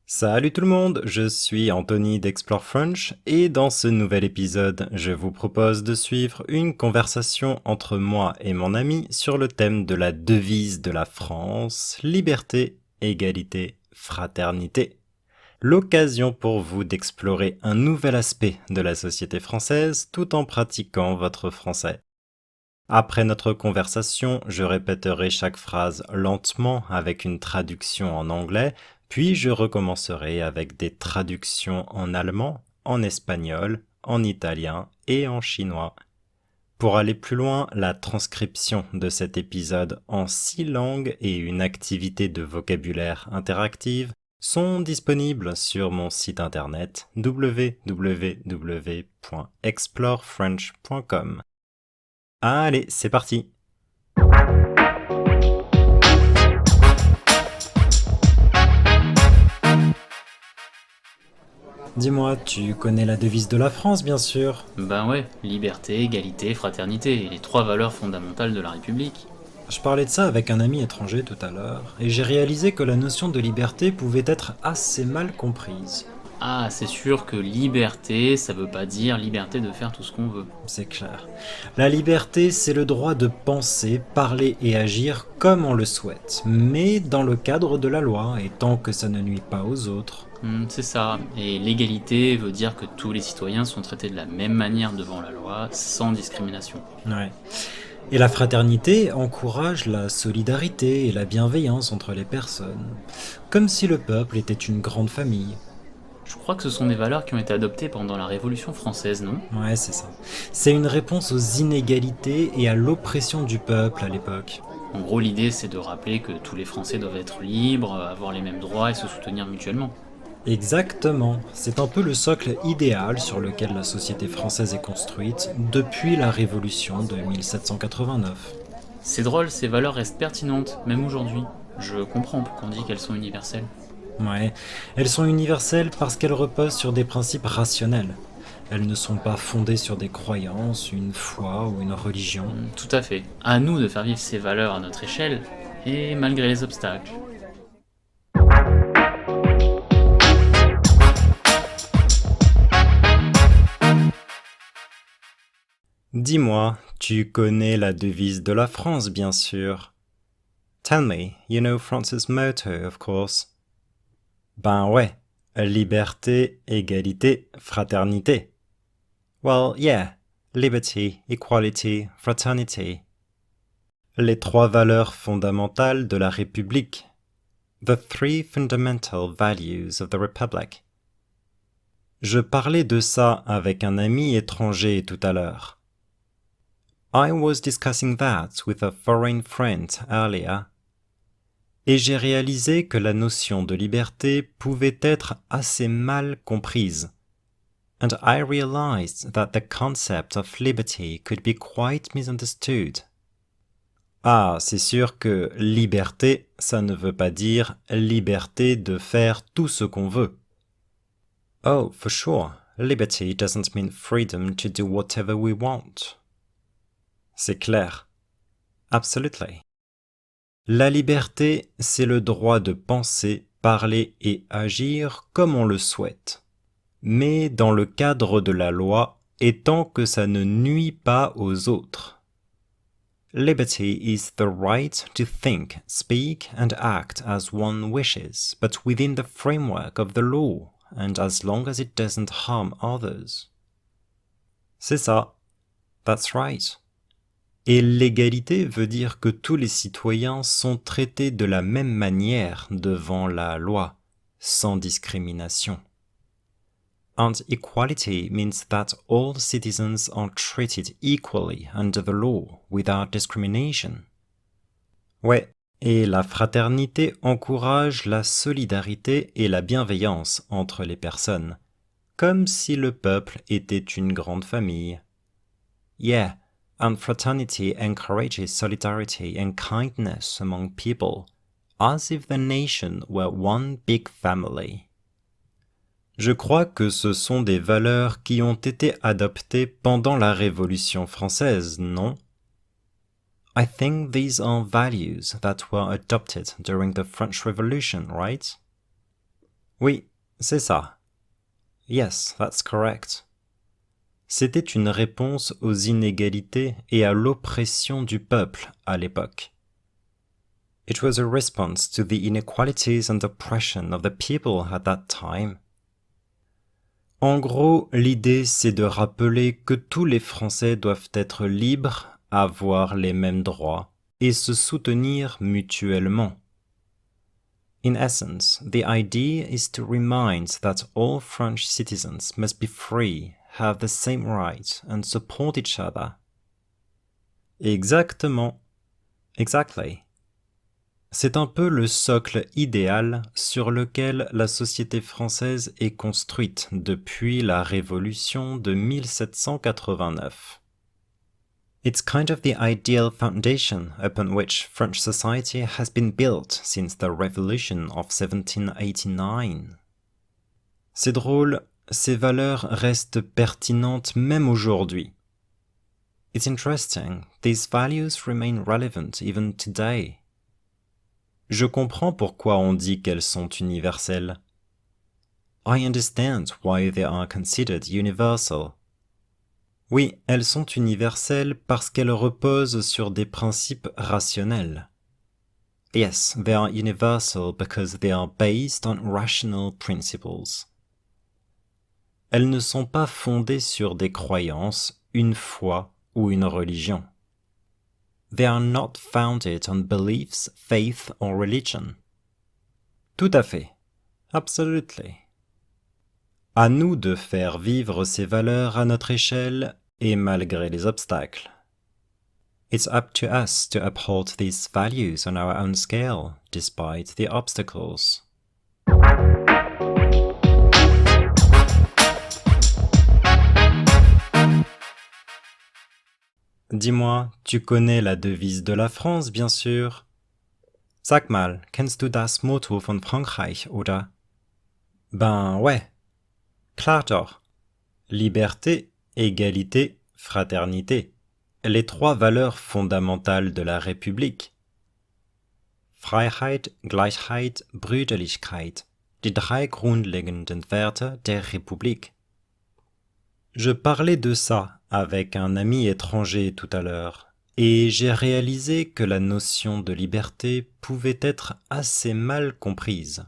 Salut tout le monde, je suis Anthony d'Explore French et dans ce nouvel épisode, je vous propose de suivre une conversation entre moi et mon ami sur le thème de la devise de la France, liberté, égalité, fraternité. L'occasion pour vous d'explorer un nouvel aspect de la société française tout en pratiquant votre français. Après notre conversation, je répéterai chaque phrase lentement avec une traduction en anglais, puis je recommencerai avec des traductions en allemand, en espagnol, en italien et en chinois. Pour aller plus loin, la transcription de cet épisode en 6 langues et une activité de vocabulaire interactive sont disponibles sur mon site internet www.explorefrench.com. Allez, c'est parti! Dis-moi, tu connais la devise de la France, bien sûr. Ben ouais, liberté, égalité, fraternité, les trois valeurs fondamentales de la République. Je parlais de ça avec un ami étranger tout à l'heure, et j'ai réalisé que la notion de liberté pouvait être assez mal comprise. Ah, c'est sûr que liberté, ça veut pas dire liberté de faire tout ce qu'on veut. C'est clair. La liberté, c'est le droit de penser, parler et agir comme on le souhaite, mais dans le cadre de la loi, et tant que ça ne nuit pas aux autres. C'est ça, et l'égalité veut dire que tous les citoyens sont traités de la même manière devant la loi, sans discrimination. Ouais. Et la fraternité encourage la solidarité et la bienveillance entre les personnes, comme si le peuple était une grande famille. Je crois que ce sont des valeurs qui ont été adoptées pendant la Révolution française, non? Ouais, c'est ça. C'est une réponse aux inégalités et à l'oppression du peuple à l'époque. En gros, l'idée c'est de rappeler que tous les Français doivent être libres, avoir les mêmes droits et se soutenir mutuellement. Exactement. C'est un peu le socle idéal sur lequel la société française est construite depuis la Révolution de 1789. C'est drôle, ces valeurs restent pertinentes, même aujourd'hui. Je comprends pourquoi on dit qu'elles sont universelles. Ouais, elles sont universelles parce qu'elles reposent sur des principes rationnels. Elles ne sont pas fondées sur des croyances, une foi ou une religion. Tout à fait. À nous de faire vivre ces valeurs à notre échelle, et malgré les obstacles. Dis-moi, tu connais la devise de la France, bien sûr. Tell me, you know France's motto, of course. Ben ouais, liberté, égalité, fraternité. Well, yeah, liberty, equality, fraternity. Les trois valeurs fondamentales de la République. The three fundamental values of the Republic. Je parlais de ça avec un ami étranger tout à l'heure. I was discussing that with a foreign friend earlier. Et j'ai réalisé que la notion de liberté pouvait être assez mal comprise. And I realized that the concept of liberty could be quite misunderstood. Ah, c'est sûr que liberté, ça ne veut pas dire liberté de faire tout ce qu'on veut. Oh, for sure, liberty doesn't mean freedom to do whatever we want. C'est clair. Absolutely. La liberté, c'est le droit de penser, parler et agir comme on le souhaite, mais dans le cadre de la loi et tant que ça ne nuit pas aux autres. Liberty is the right to think, speak and act as one wishes, but within the framework of the law and as long as it doesn't harm others. C'est ça. That's right. Et l'égalité veut dire que tous les citoyens sont traités de la même manière devant la loi, sans discrimination. And equality means that all citizens are treated equally under the law, without discrimination. Ouais, et la fraternité encourage la solidarité et la bienveillance entre les personnes, comme si le peuple était une grande famille. Yeah, and fraternity encourages solidarity and kindness among people, as if the nation were one big family. Je crois que ce sont des valeurs qui ont été adoptées pendant la Révolution française, non? I think these are values that were adopted during the French Revolution, right? Oui, c'est ça. Yes, that's correct. C'était une réponse aux inégalités et à l'oppression du peuple à l'époque. It was a response to the inequalities and oppression of the people at that time. En gros, l'idée c'est de rappeler que tous les Français doivent être libres, avoir les mêmes droits et se soutenir mutuellement. In essence, the idea is to remind that all French citizens must be free, have the same rights and support each other. Exactement. Exactly. C'est un peu le socle idéal sur lequel la société française est construite depuis la Révolution de 1789. It's kind of the ideal foundation upon which French society has been built since the Revolution of 1789. C'est drôle, ces valeurs restent pertinentes même aujourd'hui. It's interesting, these values remain relevant even today. Je comprends pourquoi on dit qu'elles sont universelles. I understand why they are considered universal. Oui, elles sont universelles parce qu'elles reposent sur des principes rationnels. Yes, they are universal because they are based on rational principles. Elles ne sont pas fondées sur des croyances, une foi ou une religion. They are not founded on beliefs, faith or religion. Tout à fait. Absolutely. À nous de faire vivre ces valeurs à notre échelle et malgré les obstacles. It's up to us to uphold these values on our own scale, despite the obstacles. Dis-moi, tu connais la devise de la France, bien sûr. Sag mal, kennst du das Motto von Frankreich, oder? Ben ouais. Klar doch. Liberté, égalité, fraternité. Les trois valeurs fondamentales de la République. Freiheit, Gleichheit, Brüderlichkeit. Die drei grundlegenden Werte der République. Je parlais de ça avec un ami étranger tout à l'heure, et j'ai réalisé que la notion de liberté pouvait être assez mal comprise.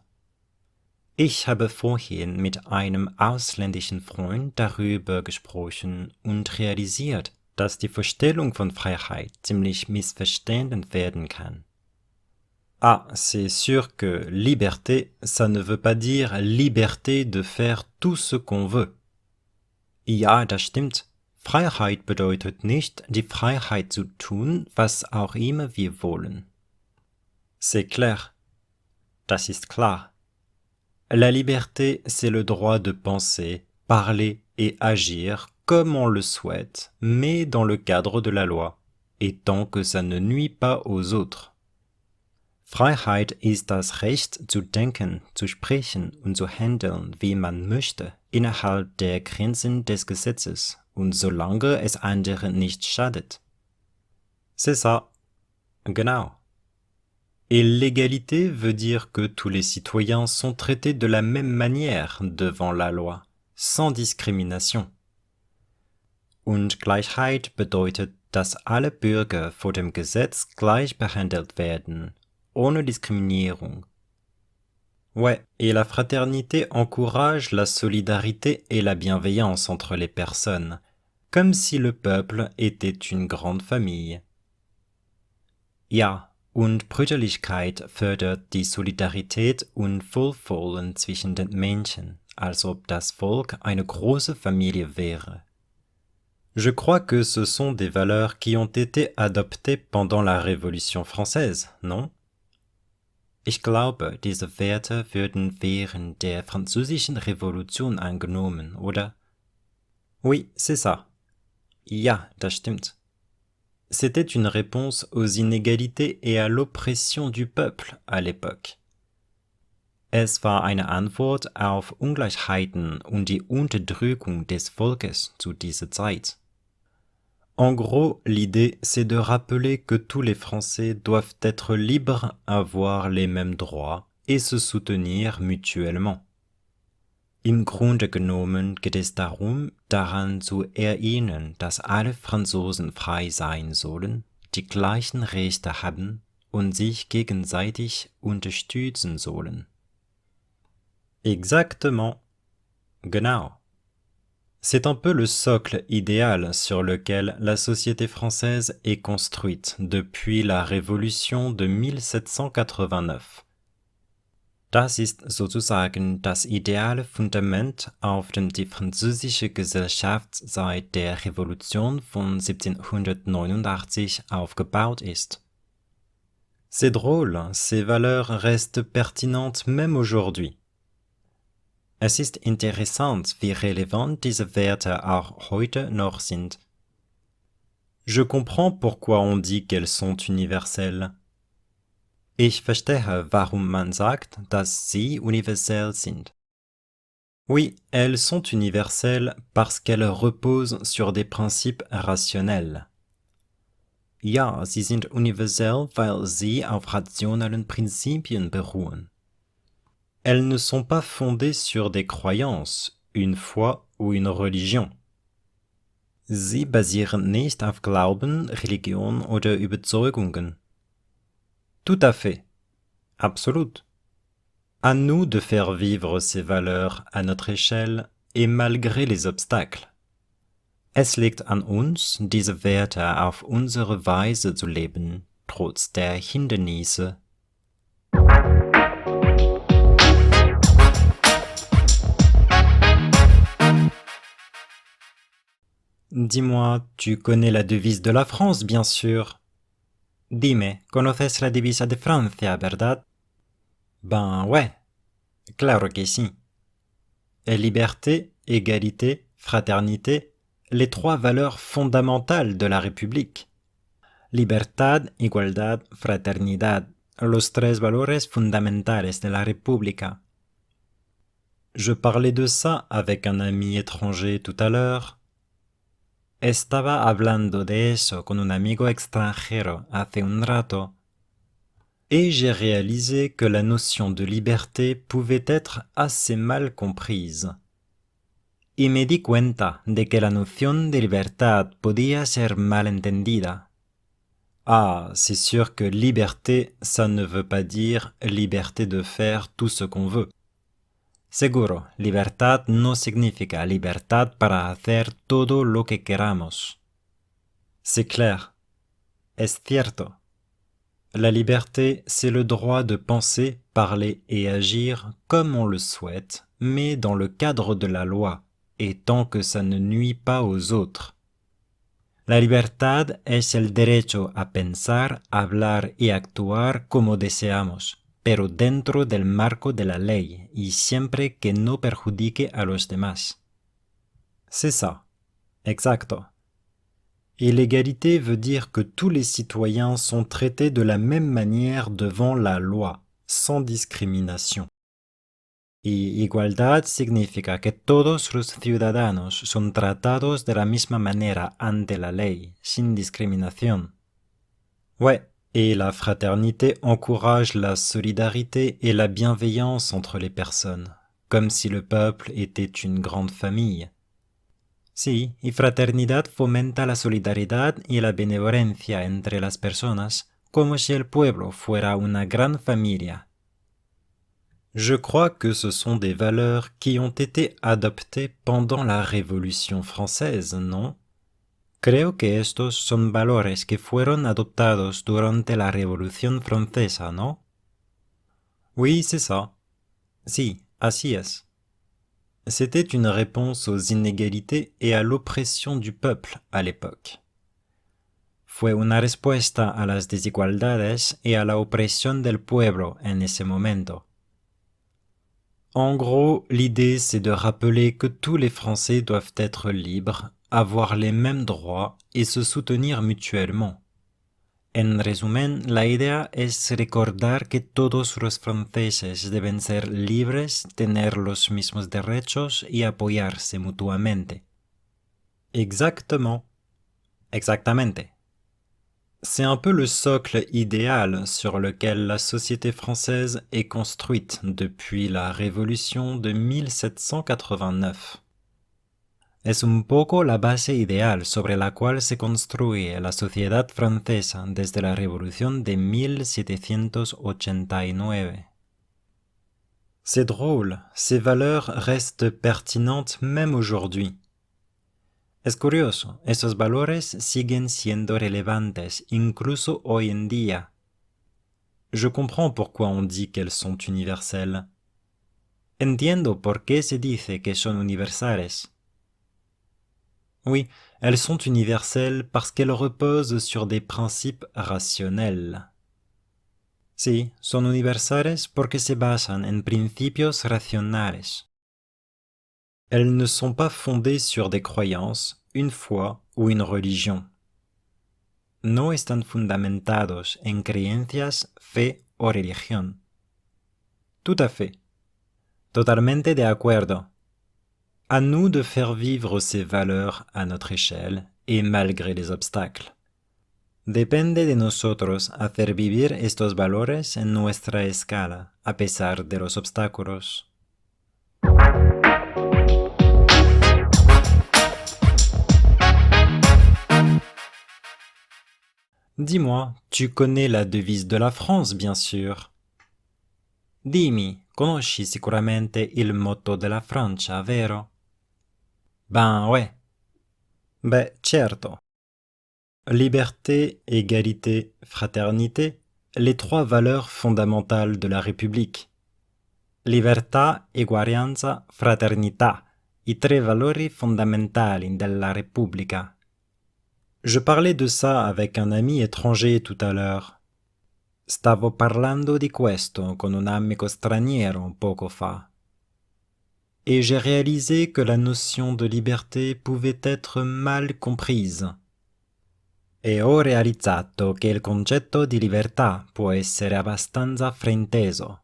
Ich habe vorhin mit einem ausländischen Freund darüber gesprochen und realisiert, dass die Vorstellung von Freiheit ziemlich missverstanden werden kann. Ah, c'est sûr que liberté, ça ne veut pas dire liberté de faire tout ce qu'on veut. Ja, das stimmt. Freiheit bedeutet nicht, die Freiheit zu tun, was auch immer wir wollen. C'est clair. Das ist klar. La liberté, c'est le droit de penser, parler et agir comme on le souhaite, mais dans le cadre de la loi, et tant que ça ne nuit pas aux autres. Freiheit ist das Recht zu denken, zu sprechen und zu handeln, wie man möchte, innerhalb der Grenzen des Gesetzes und solange es anderen nicht schadet. C'est ça. Genau. Et l'égalité veut dire que tous les citoyens sont traités de la même manière devant la loi, sans discrimination. Und Gleichheit bedeutet, dass alle Bürger vor dem Gesetz gleich behandelt werden, ohne Diskriminierung. Ouais, et la fraternité encourage la solidarité et la bienveillance entre les personnes, comme si le peuple était une grande famille. Ja, und Brüderlichkeit fördert die Solidarität und Wohlwollen zwischen den Menschen, als ob das Volk eine große Familie wäre. Je crois que ce sont des valeurs qui ont été adoptées pendant la Révolution française, non? Ich glaube, diese Werte wurden während der französischen Revolution angenommen, oder? Oui, c'est ça. Ja, das stimmt. C'était une réponse aux inégalités et à l'oppression du peuple à l'époque. Es war eine Antwort auf Ungleichheiten und die Unterdrückung des Volkes zu dieser Zeit. En gros, l'idée, c'est de rappeler que tous les Français doivent être libres, avoir les mêmes droits et se soutenir mutuellement. Im Grunde genommen geht es darum, daran zu erinnern, dass alle Franzosen frei sein sollen, die gleichen Rechte haben und sich gegenseitig unterstützen sollen. Exactement. Genau. C'est un peu le socle idéal sur lequel la société française est construite depuis la Révolution de 1789. Das ist sozusagen das ideale Fundament, auf dem die französische Gesellschaft seit der Revolution von 1789 aufgebaut ist. C'est drôle, ces valeurs restent pertinentes même aujourd'hui. Es ist interessant, wie relevant diese Werte auch heute noch sind. Je comprends pourquoi on dit qu'elles sont universelles. Ich verstehe, warum man sagt, dass sie universell sind. Oui, elles sont universelles parce qu'elles reposent sur des principes rationnels. Ja, sie sind universell, weil sie auf rationalen Prinzipien beruhen. Elles ne sont pas fondées sur des croyances, une foi ou une religion. Sie basieren nicht auf Glauben, Religion oder Überzeugungen. Tout à fait. Absolut. À nous de faire vivre ces valeurs à notre échelle et malgré les obstacles. Es liegt an uns, diese Werte auf unsere Weise zu leben, trotz der Hindernisse. Dis-moi, tu connais la devise de la France, bien sûr. Dime, ¿conoces la divisa de Francia, verdad? Ben ouais, claro que sí. Liberté, égalité, fraternité, les trois valeurs fondamentales de la République. Libertad, igualdad, fraternidad, los tres valores fundamentales de la República. Je parlais de ça avec un ami étranger tout à l'heure. Estaba hablando de eso con un amigo extranjero hace un rato. Et j'ai réalisé que la notion de liberté pouvait être assez mal comprise. Y me di cuenta de que la noción de libertad podía ser mal entendida. Ah, c'est sûr que liberté, ça ne veut pas dire liberté de faire tout ce qu'on veut. Seguro, libertad no significa libertad para hacer todo lo que queramos. C'est clair. Es cierto. La liberté, c'est le droit de penser, parler et agir comme on le souhaite, mais dans le cadre de la loi, et tant que ça ne nuit pas aux autres. La libertad es el derecho a pensar, hablar y actuar como deseamos, pero dentro del marco de la ley y siempre que no perjudique a los demás. C'est ça. Exacto. Et l'égalité veut dire que tous les citoyens sont traités de la même manière devant la loi, sans discrimination. Y igualdad significa que todos los ciudadanos son tratados de la misma manera ante la ley, sin discriminación. Ouais, et la fraternité encourage la solidarité et la bienveillance entre les personnes, comme si le peuple était une grande famille. Sí, y fraternidad fomenta la solidaridad y la benevolencia entre las personas, como si el pueblo fuera una gran familia. Je crois que ce sont des valeurs qui ont été adoptées pendant la Révolution française, non? Creo que estos son valores que fueron adoptados durante la Revolución Francesa, ¿no? Oui, c'est ça. Sí, así es. C'était une réponse aux inégalités et à l'oppression du peuple à l'époque. Fue una respuesta a las desigualdades y a la opresión del pueblo en ese momento. En gros, l'idée c'est de rappeler que tous les Français doivent être libres, avoir les mêmes droits et se soutenir mutuellement. En resumen, la idea es recordar que todos los franceses deben ser libres, tener los mismos derechos y apoyarse mutuamente. Exactement. Exactamente. C'est un peu le socle idéal sur lequel la société française est construite depuis la Révolution de 1789. Es un poco la base ideal sobre la cual se construye la sociedad francesa desde la Revolución de 1789. C'est drôle, ces valeurs restent pertinentes même aujourd'hui. Es curioso, esos valores siguen siendo relevantes incluso hoy en día. Je comprends pourquoi on dit qu'elles sont universelles. Entiendo por qué se dice que son universales. Oui, elles sont universelles parce qu'elles reposent sur des principes rationnels. Sí, son universales porque se basan en principios racionales. Elles ne sont pas fondées sur des croyances, une foi ou une religion. No están fundamentados en creencias, fe o religión. Tout à fait. Totalmente de acuerdo. À nous de faire vivre ces valeurs à notre échelle et malgré les obstacles. Depende de nosotros hacer vivir estos valores en nuestra escala, a pesar de los obstáculos. Dis-moi, tu connais la devise de la France, bien sûr. Dimmi, conosci sicuramente il motto della Francia, vero? Ben ouais. Ben certo. Liberté, égalité, fraternité, les trois valeurs fondamentales de la République. Libertà, eguaglianza, fraternità, i tre valori fondamentali della Repubblica. Je parlais de ça avec un ami étranger tout à l'heure. Stavo parlando di questo con un amico straniero poco fa. Et j'ai réalisé que la notion de liberté pouvait être mal comprise. E ho realizzato che il concetto di libertà può essere abbastanza frainteso.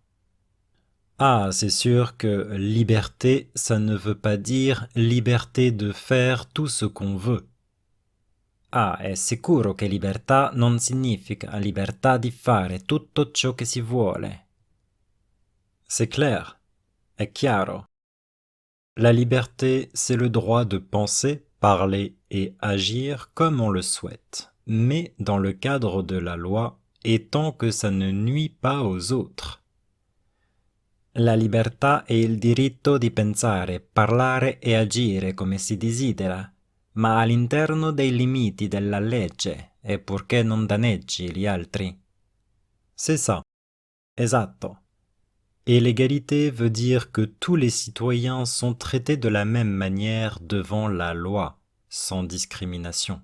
Ah, c'est sûr que liberté, ça ne veut pas dire liberté de faire tout ce qu'on veut. Ah, è sicuro che libertà non significa libertà di fare tutto ciò che si vuole. C'est clair, è chiaro. La liberté, c'est le droit de penser, parler et agir comme on le souhaite, mais dans le cadre de la loi et tant que ça ne nuit pas aux autres. La libertà è il diritto di pensare, parlare e agire come si desidera, ma all'interno dei limiti della legge e purché non danneggi gli altri. C'est ça. Esatto. Et l'égalité veut dire que tous les citoyens sont traités de la même manière devant la loi, sans discrimination.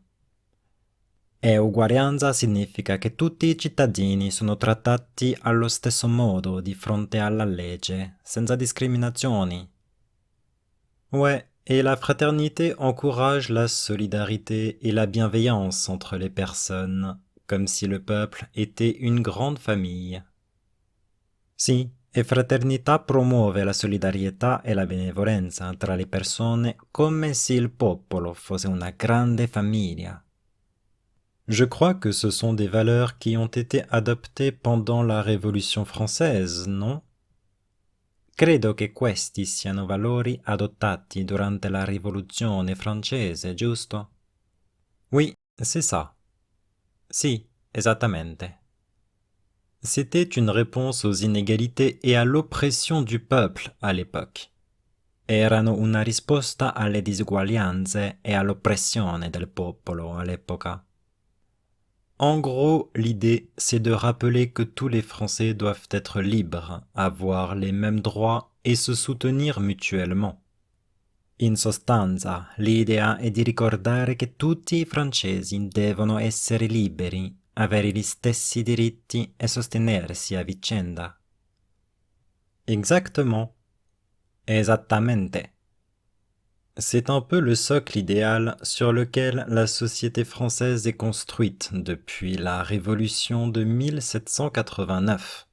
E uguaglianza significa che tutti i cittadini sono trattati allo stesso modo di fronte alla legge, senza discriminazioni. Ouais, et la fraternité encourage la solidarité et la bienveillance entre les personnes, comme si le peuple était une grande famille. Sì, e fraternità promuove la solidarietà e la benevolenza tra le persone come se il popolo fosse una grande famiglia. Je crois que ce sont des valeurs qui ont été adoptées pendant la Révolution française, non? Credo che questi siano valori adottati durante la Rivoluzione francese, giusto? Oui, c'est ça. Si, esattamente. C'était une réponse aux inégalités et à l'oppression du peuple à l'époque. Erano una risposta alle disuguaglianze e all'oppressione del popolo all'epoca. En gros, l'idée, c'est de rappeler que tous les Français doivent être libres, avoir les mêmes droits et se soutenir mutuellement. In sostanza, l'idea è di ricordare che tutti i francesi devono essere liberi, avere gli stessi diritti e sostenersi a vicenda. Exactement. Esattamente. C'est un peu le socle idéal sur lequel la société française est construite depuis la Révolution de 1789.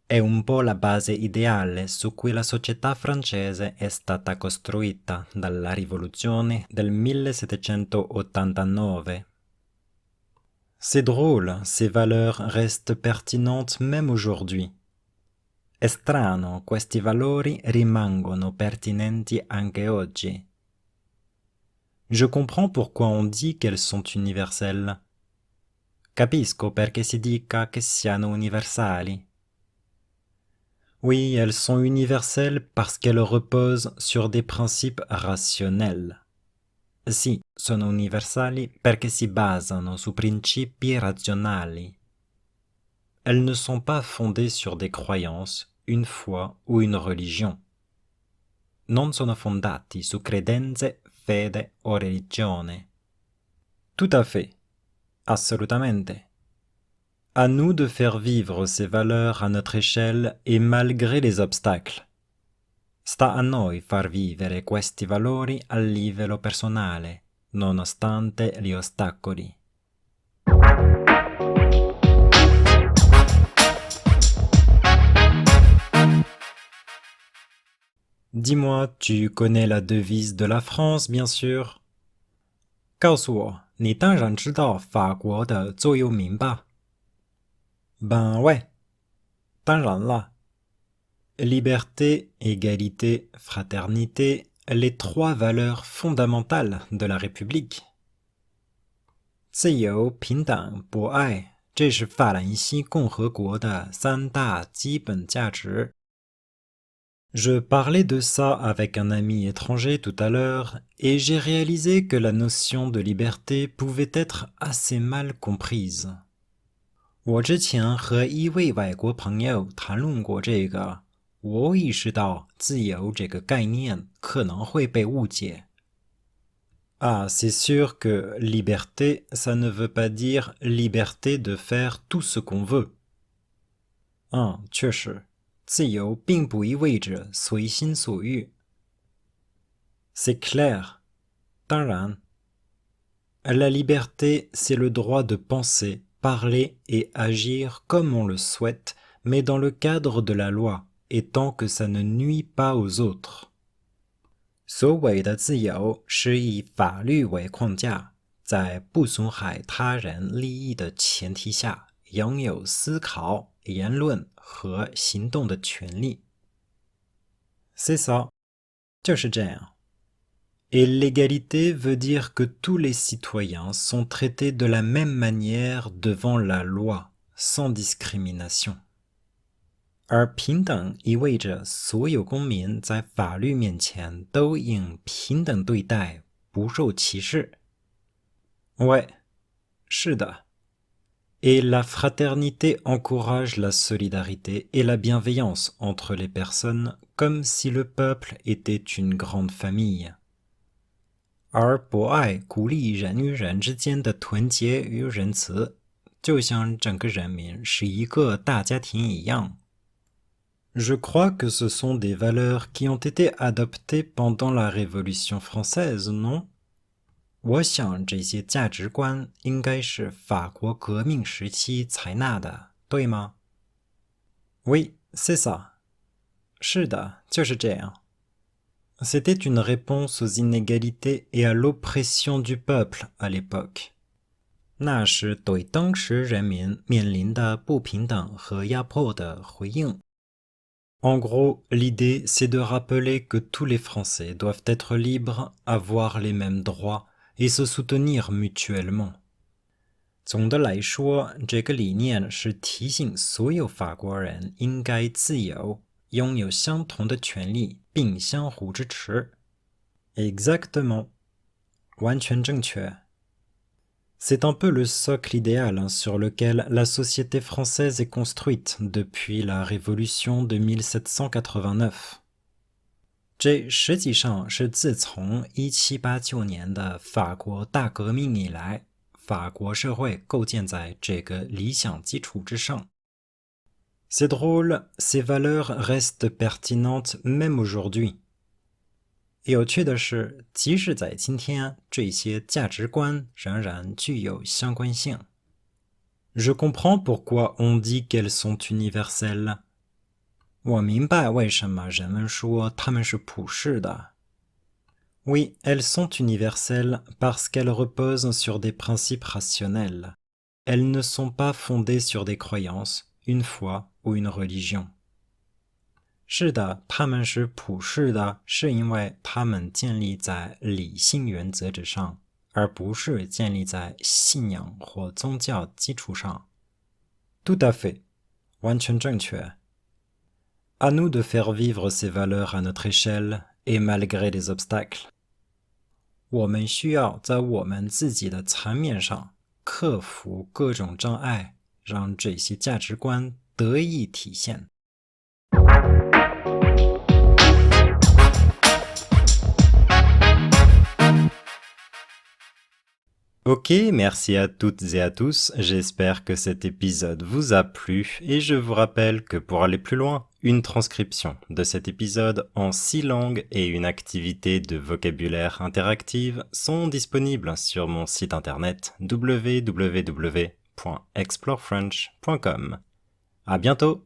È un po' la base ideale su cui la società francese è stata costruita dalla Rivoluzione del 1789. C'est drôle, ces valeurs restent pertinentes même aujourd'hui. È strano, questi valori rimangono pertinenti anche oggi. Je comprends pourquoi on dit qu'elles sont universelles. Capisco perché si dica che siano universali. Oui, elles sont universelles parce qu'elles reposent sur des principes rationnels. Sì, sono universali perché si basano su principi razionali. Elles ne sont pas fondées sur des croyances, une foi ou une religion. Non sono fondati su credenze, fede o religione. Tout à fait. Assolutamente. À nous de faire vivre ces valeurs à notre échelle et malgré les obstacles. Sta a noi far vivere questi valori a livello personale, nonostante gli ostacoli. Dis-moi, tu connais la devise de la France, bien sûr. 告诉我，你当然知道法国的座右铭吧？Ben ouais, 当然了。Liberté, égalité, fraternité, les trois valeurs fondamentales de la République. 自由、平等、博爱，这是法兰西共和国的三大基本价值。Je parlais de ça avec un ami étranger tout à l'heure, et j'ai réalisé que la notion de liberté pouvait être assez mal comprise. 我之前和一位外国朋友谈论过这个，我意识到自由这个概念可能会被误解。Ah, c'est sûr que liberté, ça ne veut pas dire liberté de faire tout ce qu'on veut. 确实。自由并不意味着随心所欲。C'est clair. 当然。La liberté, c'est le droit de penser, parler et agir comme on le souhaite, mais dans le cadre de la loi, et tant que ça ne nuit pas aux autres. 所谓的自由是以法律为框架，在不损害他人利益的前提下，拥有思考、言论和行动的权利。C'est ça，就是这样。Et l'égalité veut dire que tous les citoyens sont traités de la même manière devant la loi, sans discrimination. 而平等意味着所有公民在法律面前都应平等对待，不受歧视。Ouais，是的。Et la fraternité encourage la solidarité et la bienveillance entre les personnes comme si le peuple était une grande famille. 而博爱鼓励人与人之间的团结与仁慈，就像整个人民是一个大家庭一样。Je crois que ce sont des valeurs qui ont été adoptées pendant la Révolution française, non? 我想这些价值观应该是法国革命时期采纳的，对吗？ Oui, c'est ça. 是的，就是这样。C'était une réponse aux inégalités et à l'oppression du peuple à l'époque. 那是对当时人民面临的不平等和压迫的回应。En gros, l'idée, c'est de rappeler que tous les Français doivent être libres, avoir les mêmes droits, et se soutenir mutuellement. 总的来说，这个理念是提醒所有法国人应该自由，拥有相同的权利，并相互支持。Exactement. 完全正确。C'est un peu le socle idéal sur lequel la société française est construite depuis la Révolution de 1789. 这实际上是自从1789年的法国大革命以来，法国社会构建在这个理想基础之上。C'est drôle, ces valeurs restent pertinentes même aujourd'hui. 有趣的是，即使在今天，这些价值观仍然具有相关性。Je comprends pourquoi on dit qu'elles sont universelles. 我明白为什么人们说它们是普世的。Oui, elles sont universelles parce qu'elles reposent sur des principes rationnels. elles ne sont pas fondées sur des croyances, une foi ou une religion. 是的，它们是普世的，是因为它们建立在理性原则之上，而不是建立在信仰或宗教基础上。Tout à fait，完全正确。À nous de faire vivre ces valeurs à notre échelle et malgré les obstacles。我们需要在我们自己的层面上克服各种障碍，让这些价值观得以体现。Ok, merci à toutes et à tous, j'espère que cet épisode vous a plu et je vous rappelle que pour aller plus loin, une transcription de cet épisode en 6 langues et une activité de vocabulaire interactive sont disponibles sur mon site internet www.explorefrench.com. À bientôt!